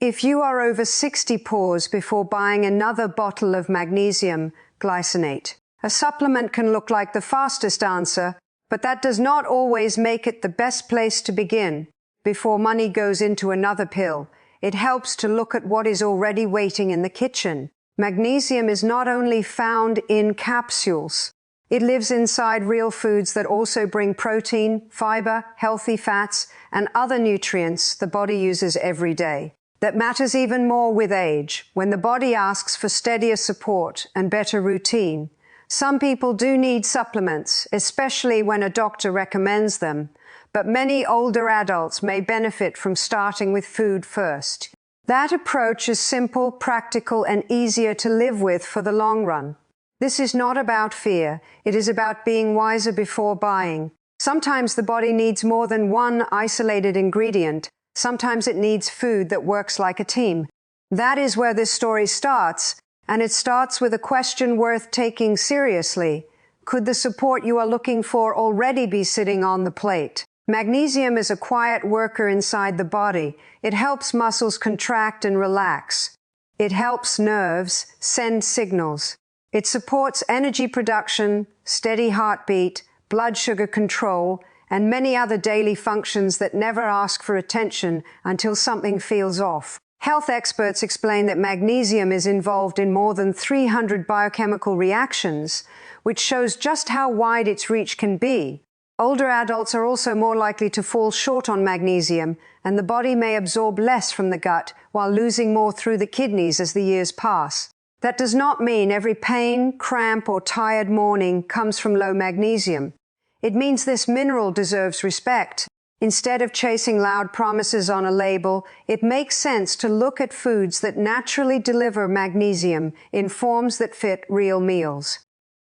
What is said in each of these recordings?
If you are over 60, pause before buying another bottle of magnesium glycinate. A supplement can look like the fastest answer, but that does not always make it the best place to begin. Before money goes into another pill, it helps to look at what is already waiting in the kitchen. Magnesium is not only found in capsules. It lives inside real foods that also bring protein, fiber, healthy fats, and other nutrients the body uses every day. That matters even more with age, when the body asks for steadier support and better routine. Some people do need supplements, especially when a doctor recommends them, but many older adults may benefit from starting with food first. That approach is simple, practical, and easier to live with for the long run. This is not about fear, it is about being wiser before buying. Sometimes the body needs more than one isolated ingredient. Sometimes it needs food that works like a team. That is where this story starts, and it starts with a question worth taking seriously. Could the support you are looking for already be sitting on the plate? Magnesium is a quiet worker inside the body. It helps muscles contract and relax. It helps nerves send signals. It supports energy production, steady heartbeat, blood sugar control, and many other daily functions that never ask for attention until something feels off. Health experts explain that magnesium is involved in more than 300 biochemical reactions, which shows just how wide its reach can be. Older adults are also more likely to fall short on magnesium, and the body may absorb less from the gut while losing more through the kidneys as the years pass. That does not mean every pain, cramp, or tired morning comes from low magnesium. It means this mineral deserves respect. Instead of chasing loud promises on a label, it makes sense to look at foods that naturally deliver magnesium in forms that fit real meals.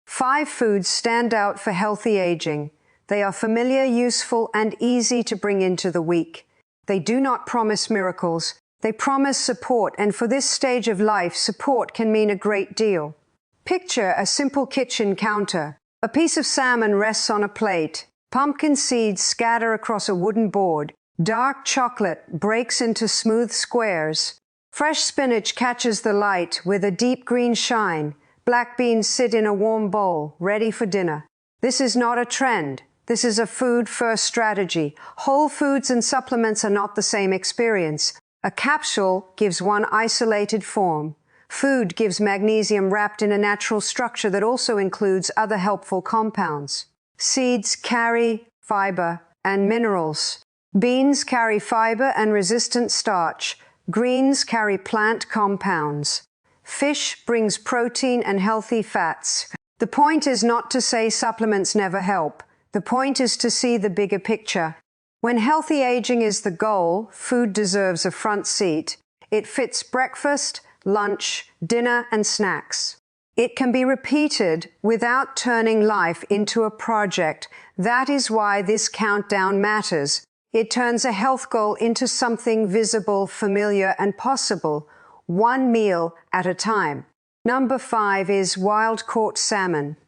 5 foods stand out for healthy aging. They are familiar, useful, and easy to bring into the week. They do not promise miracles. They promise support, and for this stage of life, support can mean a great deal. Picture a simple kitchen counter. A piece of salmon rests on a plate. Pumpkin seeds scatter across a wooden board. Dark chocolate breaks into smooth squares. Fresh spinach catches the light with a deep green shine. Black beans sit in a warm bowl, ready for dinner. This is not a trend. This is a food-first strategy. Whole foods and supplements are not the same experience. A capsule gives one isolated form. Food gives magnesium wrapped in a natural structure that also includes other helpful compounds. Seeds carry fiber and minerals. Beans carry fiber and resistant starch. Greens carry plant compounds. Fish brings protein and healthy fats. The point is not to say supplements never help. The point is to see the bigger picture. When healthy aging is the goal, food deserves a front seat. It fits breakfast, lunch, dinner, and snacks. It can be repeated without turning life into a project. That is why this countdown matters. It turns a health goal into something visible, familiar, and possible, one meal at a time. Number 5 is wild-caught salmon.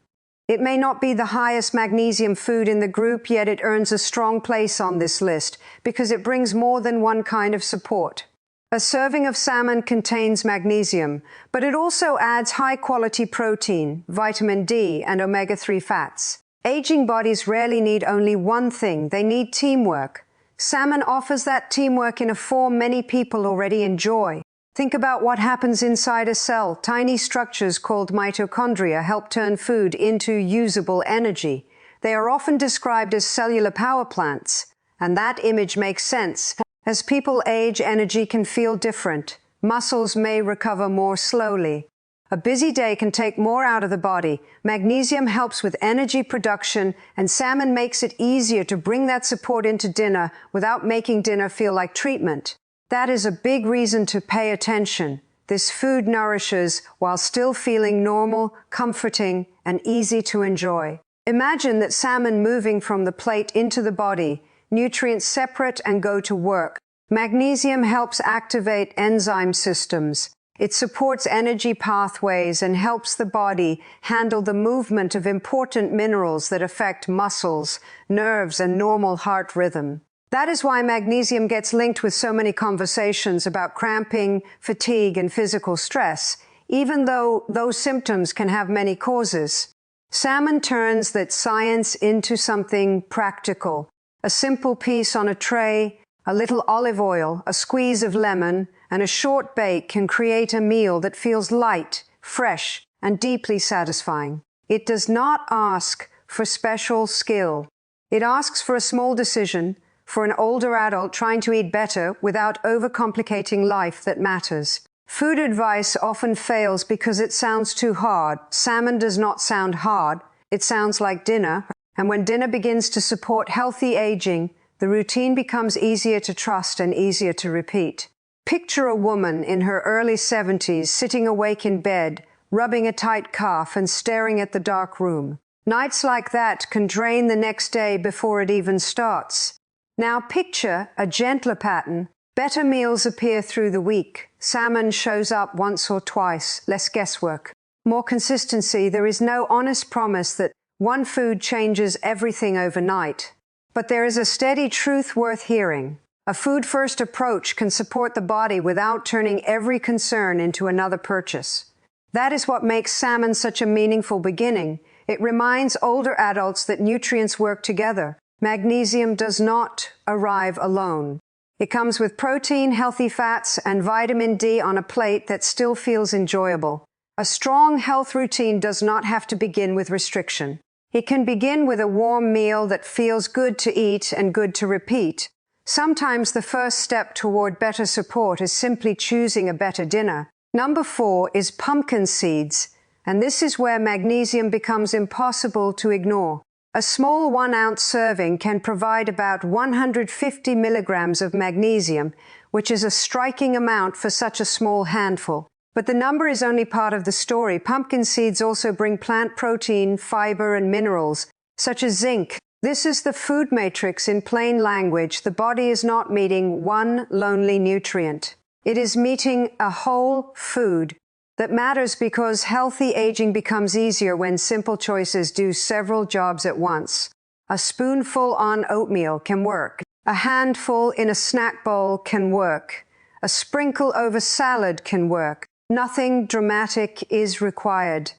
It may not be the highest magnesium food in the group, yet it earns a strong place on this list because it brings more than one kind of support. A serving of salmon contains magnesium, but it also adds high-quality protein, vitamin D, and omega-3 fats. Aging bodies rarely need only one thing. They need teamwork. Salmon offers that teamwork in a form many people already enjoy. Think about what happens inside a cell. Tiny structures called mitochondria help turn food into usable energy. They are often described as cellular power plants, and that image makes sense. As people age, energy can feel different. Muscles may recover more slowly. A busy day can take more out of the body. Magnesium helps with energy production, and salmon makes it easier to bring that support into dinner without making dinner feel like treatment. That is a big reason to pay attention. This food nourishes while still feeling normal, comforting, and easy to enjoy. Imagine that salmon moving from the plate into the body, nutrients separate and go to work. Magnesium helps activate enzyme systems. It supports energy pathways and helps the body handle the movement of important minerals that affect muscles, nerves, and normal heart rhythm. That is why magnesium gets linked with so many conversations about cramping, fatigue, and physical stress, even though those symptoms can have many causes. Salmon turns that science into something practical. A simple piece on a tray, a little olive oil, a squeeze of lemon, and a short bake can create a meal that feels light, fresh, and deeply satisfying. It does not ask for special skill. It asks for a small decision, for an older adult trying to eat better without overcomplicating life that matters. Food advice often fails because it sounds too hard. Salmon does not sound hard. It sounds like dinner. And when dinner begins to support healthy aging, the routine becomes easier to trust and easier to repeat. Picture a woman in her early 70s sitting awake in bed, rubbing a tight calf and staring at the dark room. Nights like that can drain the next day before it even starts. Now picture a gentler pattern. Better meals appear through the week. Salmon shows up once or twice, less guesswork. More consistency. There is no honest promise that one food changes everything overnight. But there is a steady truth worth hearing. A food-first approach can support the body without turning every concern into another purchase. That is what makes salmon such a meaningful beginning. It reminds older adults that nutrients work together. Magnesium does not arrive alone. It comes with protein, healthy fats, and vitamin D on a plate that still feels enjoyable. A strong health routine does not have to begin with restriction. It can begin with a warm meal that feels good to eat and good to repeat. Sometimes the first step toward better support is simply choosing a better dinner. Number 4 is pumpkin seeds, and this is where magnesium becomes impossible to ignore. A small 1-ounce serving can provide about 150 milligrams of magnesium, which is a striking amount for such a small handful. But the number is only part of the story. Pumpkin seeds also bring plant protein, fiber, and minerals, such as zinc. This is the food matrix in plain language. The body is not meeting one lonely nutrient. It is meeting a whole food that matters because healthy aging becomes easier when simple choices do several jobs at once. A spoonful on oatmeal can work. A handful in a snack bowl can work. A sprinkle over salad can work. Nothing dramatic is required.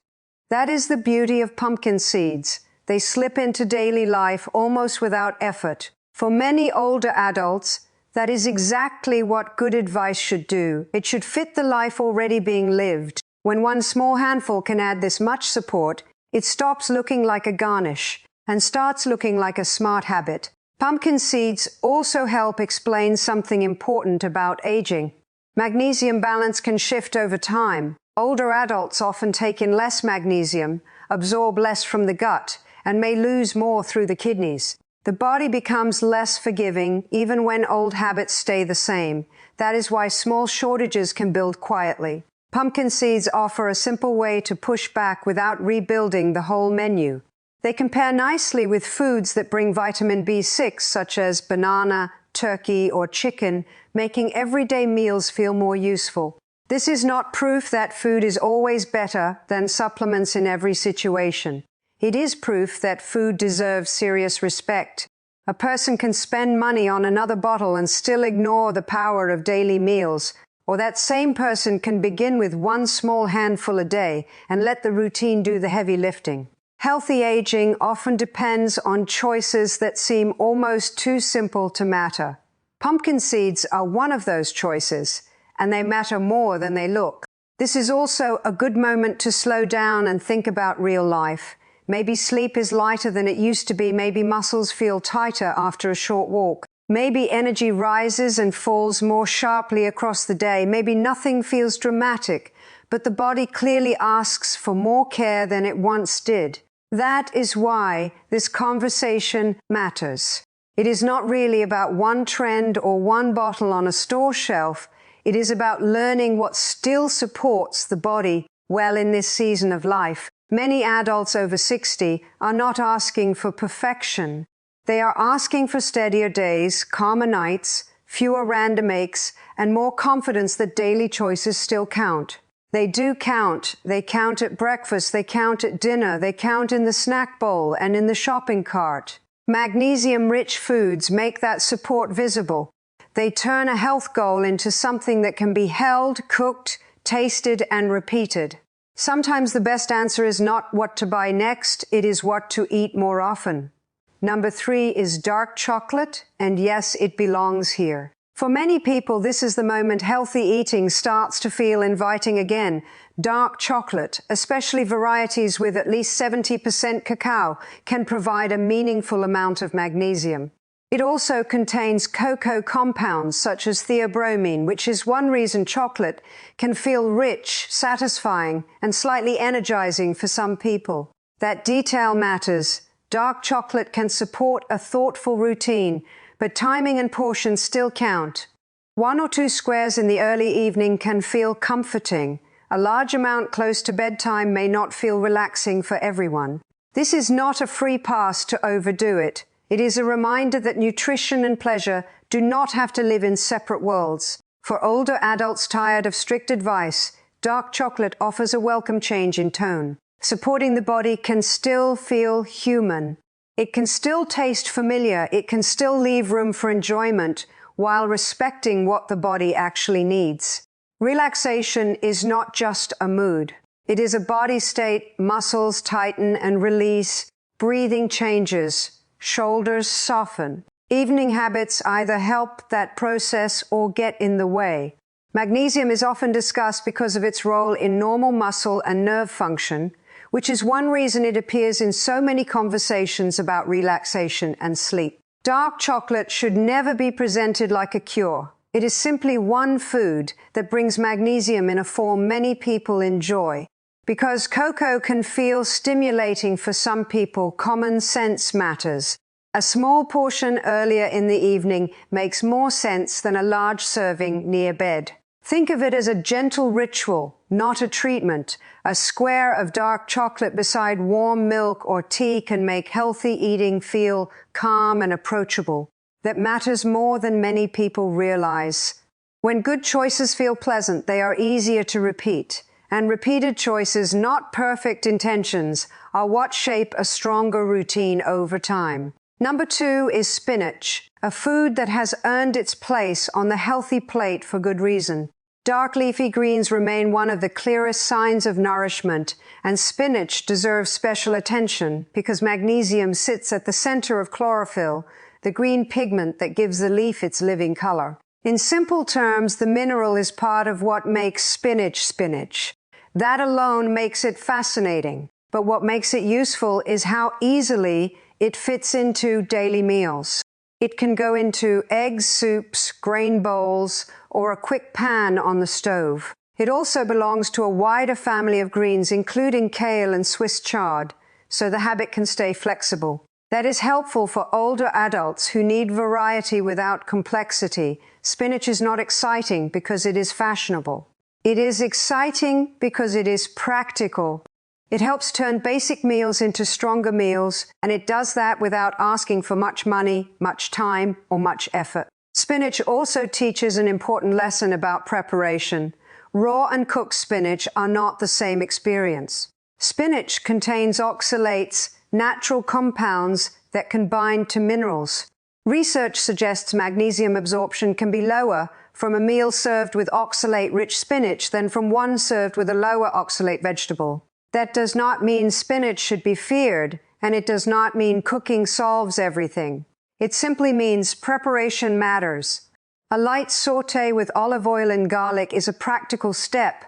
That is the beauty of pumpkin seeds. They slip into daily life almost without effort. For many older adults, that is exactly what good advice should do. It should fit the life already being lived. When one small handful can add this much support, it stops looking like a garnish and starts looking like a smart habit. Pumpkin seeds also help explain something important about aging. Magnesium balance can shift over time. Older adults often take in less magnesium, absorb less from the gut, and may lose more through the kidneys. The body becomes less forgiving even when old habits stay the same. That is why small shortages can build quietly. Pumpkin seeds offer a simple way to push back without rebuilding the whole menu. They compare nicely with foods that bring vitamin B6, such as banana, turkey, or chicken, making everyday meals feel more useful. This is not proof that food is always better than supplements in every situation. It is proof that food deserves serious respect. A person can spend money on another bottle and still ignore the power of daily meals, or that same person can begin with one small handful a day and let the routine do the heavy lifting. Healthy aging often depends on choices that seem almost too simple to matter. Pumpkin seeds are one of those choices, and they matter more than they look. This is also a good moment to slow down and think about real life. Maybe sleep is lighter than it used to be. Maybe muscles feel tighter after a short walk. Maybe energy rises and falls more sharply across the day. Maybe nothing feels dramatic, but the body clearly asks for more care than it once did. That is why this conversation matters. It is not really about one trend or one bottle on a store shelf. It is about learning what still supports the body well in this season of life. Many adults over 60 are not asking for perfection. They are asking for steadier days, calmer nights, fewer random aches, and more confidence that daily choices still count. They do count. They count at breakfast, they count at dinner, they count in the snack bowl and in the shopping cart. Magnesium-rich foods make that support visible. They turn a health goal into something that can be held, cooked, tasted, and repeated. Sometimes the best answer is not what to buy next, it is what to eat more often. Number 3 is dark chocolate, and yes, it belongs here. For many people, this is the moment healthy eating starts to feel inviting again. Dark chocolate, especially varieties with at least 70% cacao, can provide a meaningful amount of magnesium. It also contains cocoa compounds such as theobromine, which is one reason chocolate can feel rich, satisfying, and slightly energizing for some people. That detail matters. Dark chocolate can support a thoughtful routine, but timing and portions still count. 1 or 2 squares in the early evening can feel comforting. A large amount close to bedtime may not feel relaxing for everyone. This is not a free pass to overdo it. It is a reminder that nutrition and pleasure do not have to live in separate worlds. For older adults tired of strict advice, dark chocolate offers a welcome change in tone. Supporting the body can still feel human. It can still taste familiar. It can still leave room for enjoyment while respecting what the body actually needs. Relaxation is not just a mood. It is a body state. Muscles tighten and release. Breathing changes. Shoulders soften. Evening habits either help that process or get in the way. Magnesium is often discussed because of its role in normal muscle and nerve function, which is one reason it appears in so many conversations about relaxation and sleep. Dark chocolate should never be presented like a cure. It is simply one food that brings magnesium in a form many people enjoy. Because cocoa can feel stimulating for some people, common sense matters. A small portion earlier in the evening makes more sense than a large serving near bed. Think of it as a gentle ritual, not a treatment. A square of dark chocolate beside warm milk or tea can make healthy eating feel calm and approachable. That matters more than many people realize. When good choices feel pleasant, they are easier to repeat. And repeated choices, not perfect intentions, are what shape a stronger routine over time. Number 2 is spinach, a food that has earned its place on the healthy plate for good reason. Dark leafy greens remain one of the clearest signs of nourishment, and spinach deserves special attention because magnesium sits at the center of chlorophyll, the green pigment that gives the leaf its living color. In simple terms, the mineral is part of what makes spinach spinach. That alone makes it fascinating, but what makes it useful is how easily it fits into daily meals. It can go into eggs, soups, grain bowls, or a quick pan on the stove. It also belongs to a wider family of greens, including kale and Swiss chard, so the habit can stay flexible. That is helpful for older adults who need variety without complexity. Spinach is not exciting because it is fashionable. It is exciting because it is practical. It helps turn basic meals into stronger meals, and it does that without asking for much money, much time, or much effort. Spinach also teaches an important lesson about preparation. Raw and cooked spinach are not the same experience. Spinach contains oxalates, natural compounds that can bind to minerals. Research suggests magnesium absorption can be lower from a meal served with oxalate-rich spinach than from one served with a lower oxalate vegetable. That does not mean spinach should be feared, and it does not mean cooking solves everything. It simply means preparation matters. A light sauté with olive oil and garlic is a practical step.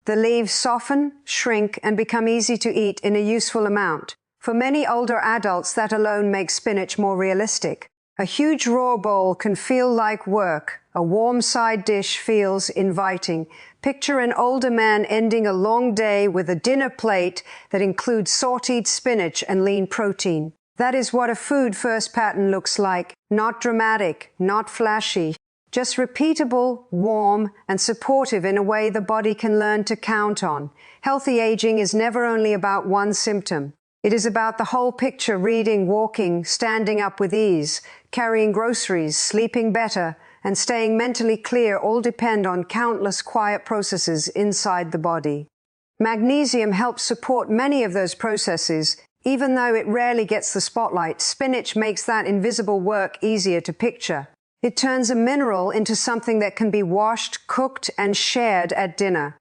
The leaves soften, shrink, and become easy to eat in a useful amount. For many older adults, that alone makes spinach more realistic. A huge raw bowl can feel like work. A warm side dish feels inviting. Picture an older man ending a long day with a dinner plate that includes sautéed spinach and lean protein. That is what a food-first pattern looks like. Not dramatic, not flashy, just repeatable, warm, and supportive in a way the body can learn to count on. Healthy aging is never only about one symptom. It is about the whole picture: reading, walking, standing up with ease, carrying groceries, sleeping better, and staying mentally clear all depend on countless quiet processes inside the body. Magnesium helps support many of those processes, Even though it rarely gets the spotlight, spinach makes that invisible work easier to picture. It turns a mineral into something that can be washed, cooked, and shared at dinner.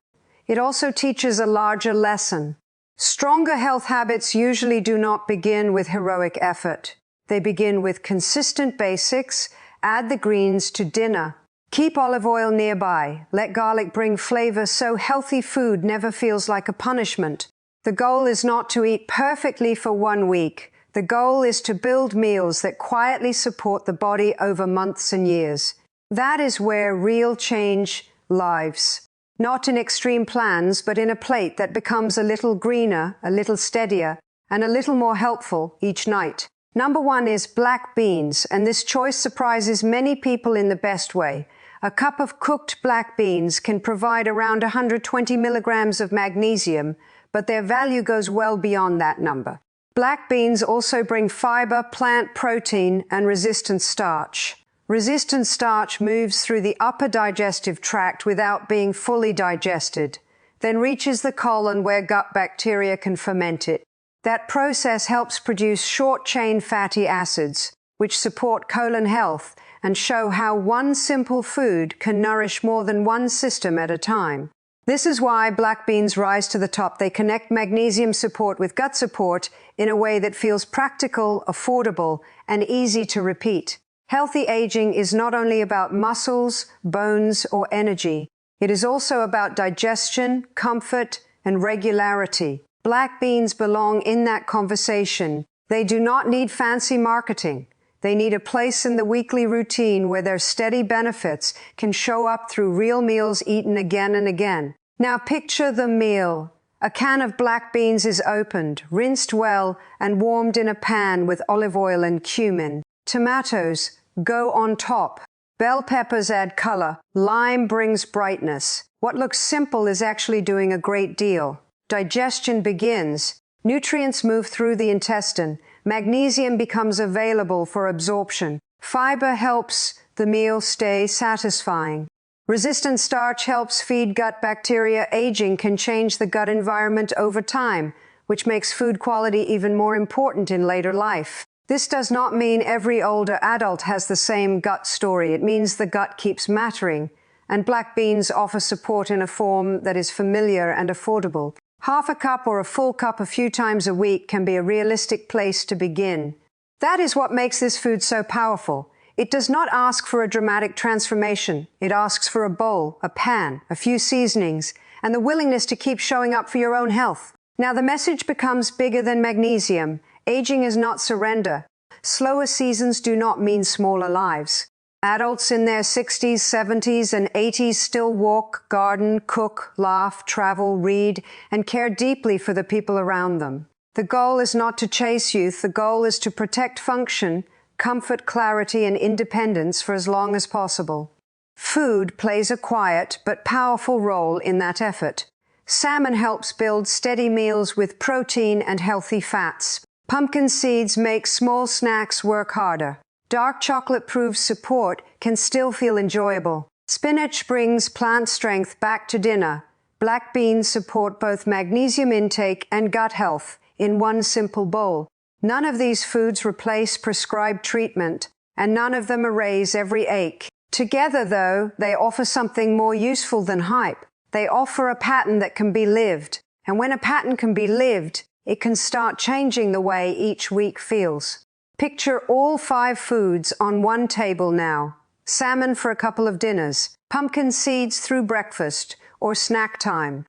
It also teaches a larger lesson. Stronger health habits usually do not begin with heroic effort. They begin with consistent basics. Add the greens to dinner. Keep olive oil nearby. Let garlic bring flavor so healthy food never feels like a punishment. The goal is not to eat perfectly for 1 week. The goal is to build meals that quietly support the body over months and years. That is where real change lives. Not in extreme plans, but in a plate that becomes a little greener, a little steadier, and a little more helpful each night. Number 1 is black beans, and this choice surprises many people in the best way. A cup of cooked black beans can provide around 120 milligrams of magnesium, but their value goes well beyond that number. Black beans also bring fiber, plant protein, and resistant starch. Resistant starch moves through the upper digestive tract without being fully digested, then reaches the colon where gut bacteria can ferment it. That process helps produce short-chain fatty acids, which support colon health and show how one simple food can nourish more than one system at a time. This is why black beans rise to the top. They connect magnesium support with gut support in a way that feels practical, affordable, and easy to repeat. Healthy aging is not only about muscles, bones, or energy. It is also about digestion, comfort, and regularity. Black beans belong in that conversation. They do not need fancy marketing. They need a place in the weekly routine where their steady benefits can show up through real meals eaten again and again. Now picture the meal. A can of black beans is opened, rinsed well, and warmed in a pan with olive oil and cumin. Tomatoes go on top. Bell peppers add color. Lime brings brightness. What looks simple is actually doing a great deal. Digestion begins. Nutrients move through the intestine. Magnesium becomes available for absorption. Fiber helps the meal stay satisfying. Resistant starch helps feed gut bacteria. Aging can change the gut environment over time, which makes food quality even more important in later life. This does not mean every older adult has the same gut story. It means the gut keeps mattering, and black beans offer support in a form that is familiar and affordable. Half a cup or a full cup a few times a week can be a realistic place to begin. That is what makes this food so powerful. It does not ask for a dramatic transformation. It asks for a bowl, a pan, a few seasonings, and the willingness to keep showing up for your own health. Now the message becomes bigger than magnesium. Aging is not surrender. Slower seasons do not mean smaller lives. Adults in their 60s, 70s, and 80s still walk, garden, cook, laugh, travel, read, and care deeply for the people around them. The goal is not to chase youth. The goal is to protect function, comfort, clarity, and independence for as long as possible. Food plays a quiet but powerful role in that effort. Salmon helps build steady meals with protein and healthy fats. Pumpkin seeds make small snacks work harder. Dark chocolate proves support can still feel enjoyable. Spinach brings plant strength back to dinner. Black beans support both magnesium intake and gut health in one simple bowl. None of these foods replace prescribed treatment, and none of them erase every ache. Together, though, they offer something more useful than hype. They offer a pattern that can be lived, and when a pattern can be lived, it can start changing the way each week feels. Picture all 5 foods on one table now. Salmon for a couple of dinners, pumpkin seeds through breakfast or snack time,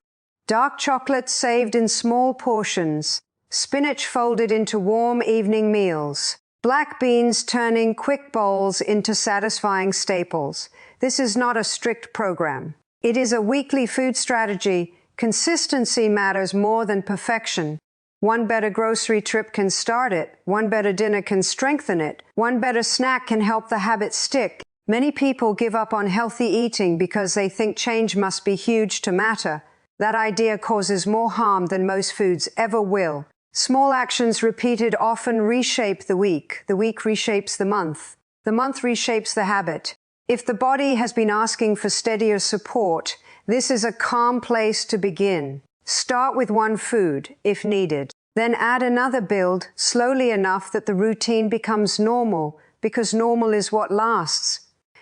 dark chocolate saved in small portions, spinach folded into warm evening meals, black beans turning quick bowls into satisfying staples. This is not a strict program. It is a weekly food strategy. Consistency matters more than perfection. One better grocery trip can start it. One better dinner can strengthen it. One better snack can help the habit stick. Many people give up on healthy eating because they think change must be huge to matter. That idea causes more harm than most foods ever will. Small actions repeated often reshape the week. The week reshapes the month. The month reshapes the habit. If the body has been asking for steadier support, this is a calm place to begin. Start with one food, if needed. Then add another build, slowly enough that the routine becomes normal, because normal is what lasts.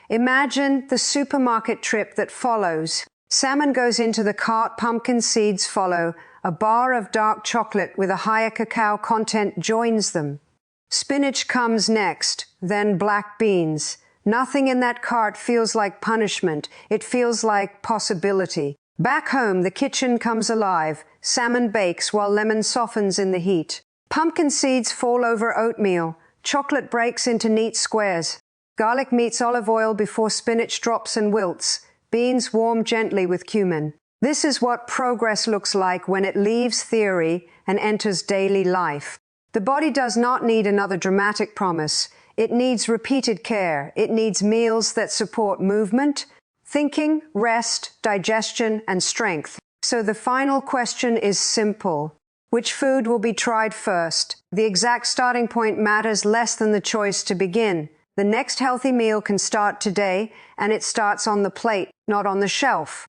Imagine the supermarket trip that follows. Salmon goes into the cart, pumpkin seeds follow, a bar of dark chocolate with a higher cacao content joins them. Spinach comes next, then black beans. Nothing in that cart feels like punishment, it feels like possibility. Back home, the kitchen comes alive. Salmon bakes while lemon softens in the heat. Pumpkin seeds fall over oatmeal. Chocolate breaks into neat squares. Garlic meets olive oil before spinach drops and wilts. Beans warm gently with cumin. This is what progress looks like when it leaves theory and enters daily life. The body does not need another dramatic promise. It needs repeated care. It needs meals that support movement, thinking, rest, digestion, and strength. So the final question is simple. Which food will be tried first? The exact starting point matters less than the choice to begin. The next healthy meal can start today, and it starts on the plate, not on the shelf.